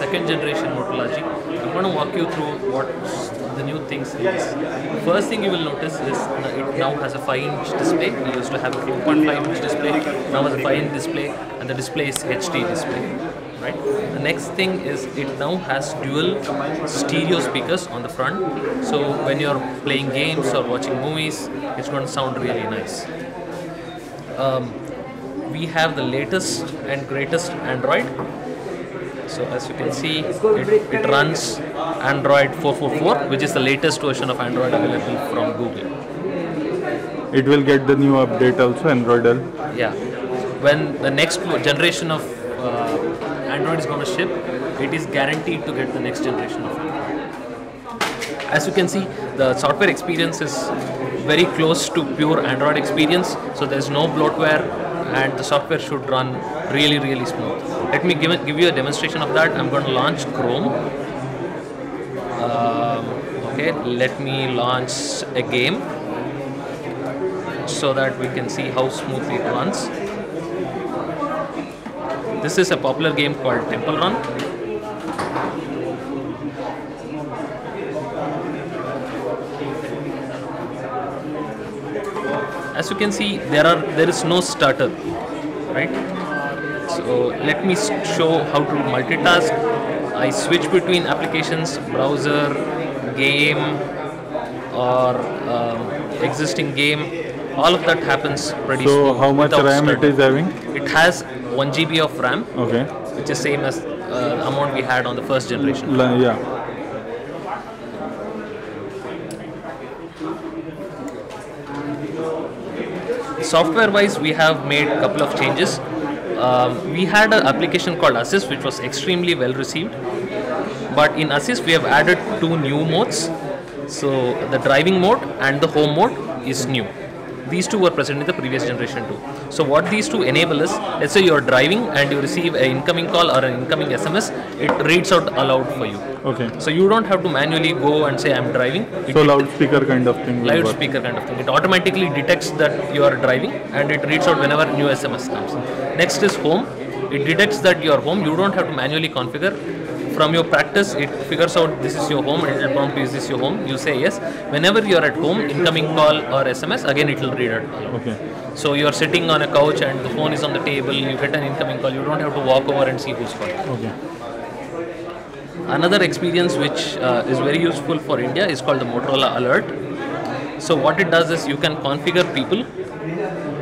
second generation Motorola G. I'm going to walk you through what the new things is. First thing you will notice is it now has a 5-inch display. We used to have a 2.5-inch display, now has a 5-inch display, and the display is HD display. Right. The next thing is it now has dual stereo speakers on the front. So when you're playing games or watching movies, it's going to sound really nice. We have the latest and greatest Android. So as you can see, it runs Android 4.4, which is the latest version of Android available from Google. It will get the new update also, Android L. Yeah. When the next generation of Android is going to ship, it is guaranteed to get the next generation of Android. As you can see, the software experience is very close to pure Android experience, so there's no bloatware and the software should run really, really smooth. Let me give you a demonstration of that. I'm going to launch Chrome. Okay, let me launch a game so that we can see how smoothly it runs. This is a popular game called Temple Run. As you can see, there is no stutter, right? So let me show how to multitask. I switch between applications, browser, game, or existing game. All of that happens pretty smooth. So how much RAM it is having? It has 1 GB of RAM, okay, which is same as the amount we had on the first generation. Yeah. Software wise, we have made a couple of changes. We had an application called Assist, which was extremely well received, but in Assist we have added 2 new modes. So the driving mode and the home mode is new. These 2 were present in the previous generation too. So what these 2 enable is, let's say you're driving and you receive an incoming call or an incoming SMS, it reads out aloud for you. Okay. So you don't have to manually go and say I'm driving. So loudspeaker kind of thing. Loudspeaker kind of thing. It automatically detects that you are driving and it reads out whenever new SMS comes. Next is home. It detects that you are home. You don't have to manually configure. From your practice, it figures out this is your home, it will prompt you, is this your home? You say yes. Whenever you are at home, incoming call or SMS, again it will read it. Okay. So you are sitting on a couch and the phone is on the table, you get an incoming call, you don't have to walk over and see who's calling. Okay. Another experience which is very useful for India is called the Motorola Alert. So what it does is you can configure people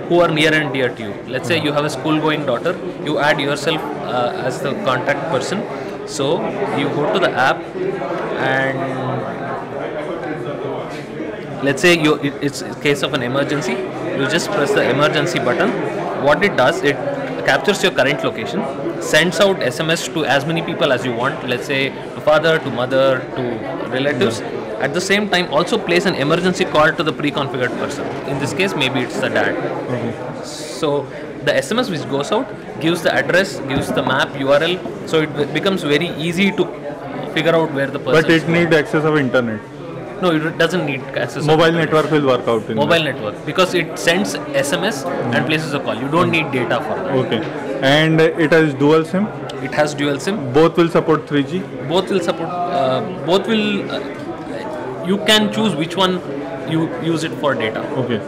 who are near and dear to you. Let's say you have a school-going daughter, you add yourself as the contact person. So you go to the app and let's say it's a case of an emergency, you just press the emergency button. What it does, it captures your current location, sends out SMS to as many people as you want, let's say to father, to mother, to relatives. At the same time also plays an emergency call to the pre-configured person. In this case maybe it's the dad. Okay. So the SMS which goes out gives the address, gives the map, URL, so it becomes very easy to figure out where the person is. But it needs access of internet. No, it doesn't need access. Mobile network will work out in mobile network, because it sends SMS and places a call. You don't need data for that. Okay. And it has dual SIM? It has dual SIM. Both will support 3G? Both will support, you can choose which one you use it for data. Okay.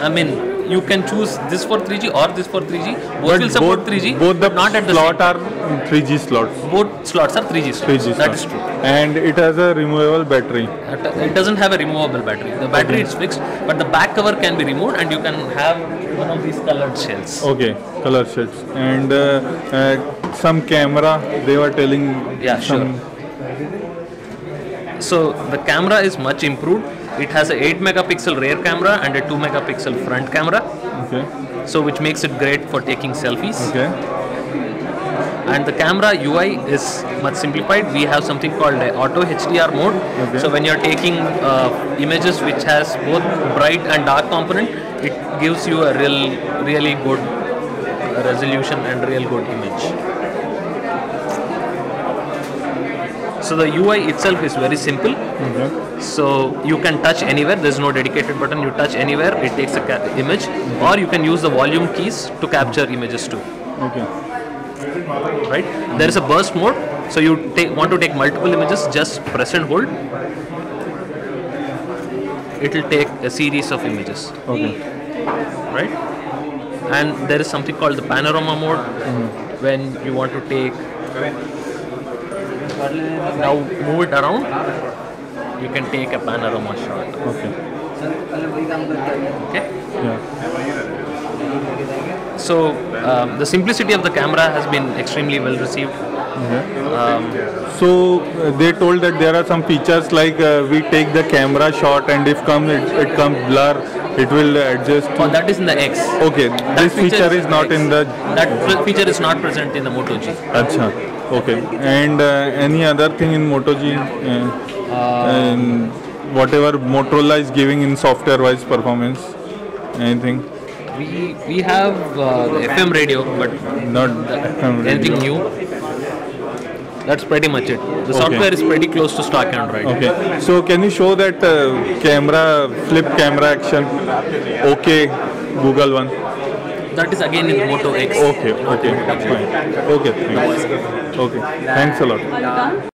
I mean, you can choose this for 3G or this for 3G. Both will support 3G. Both the not at the slot same. are 3G slots. Both slots are 3G slots. 3G that slots. is true. And it has a removable battery. It doesn't have a removable battery. The battery is fixed, but the back cover can be removed and you can have one of these colored shells. Okay, color shells. And some camera, they were telling. Yeah, sure. So the camera is much improved. It has a 8 megapixel rear camera and a 2 megapixel front camera. Okay. So which makes it great for taking selfies. Okay. And the camera UI is much simplified. We have something called a auto HDR mode. Okay. So when you're taking images which has both bright and dark component, it gives you a really good resolution and real good image. So the UI itself is very simple. Okay. So you can touch anywhere. There's no dedicated button. You touch anywhere, it takes the image, or you can use the volume keys to capture images too. Okay. right? There is a burst mode, so you want to take multiple images, just press and hold. It will take a series of images. Okay. Right? And there is something called the panorama mode when you want to take. Now move it around. You can take a panorama shot. Okay. Okay. Yeah. So the simplicity of the camera has been extremely well received. So they told that there are some features like we take the camera shot and if it comes blur, it will adjust. Oh, that is in the X. Okay, this feature is not in the. That feature is not present in the Moto G. Acha. Okay. And any other thing in Moto G? Whatever Motorola is giving in software-wise performance, anything? We have the FM radio, but Not FM anything radio. new. That's pretty much it. The software is pretty close to stock Android. Okay. So can you show that flip camera action? Okay, Google one. That is again in the Moto X. Okay. That's fine. Okay. Thanks. Okay. Thanks a lot.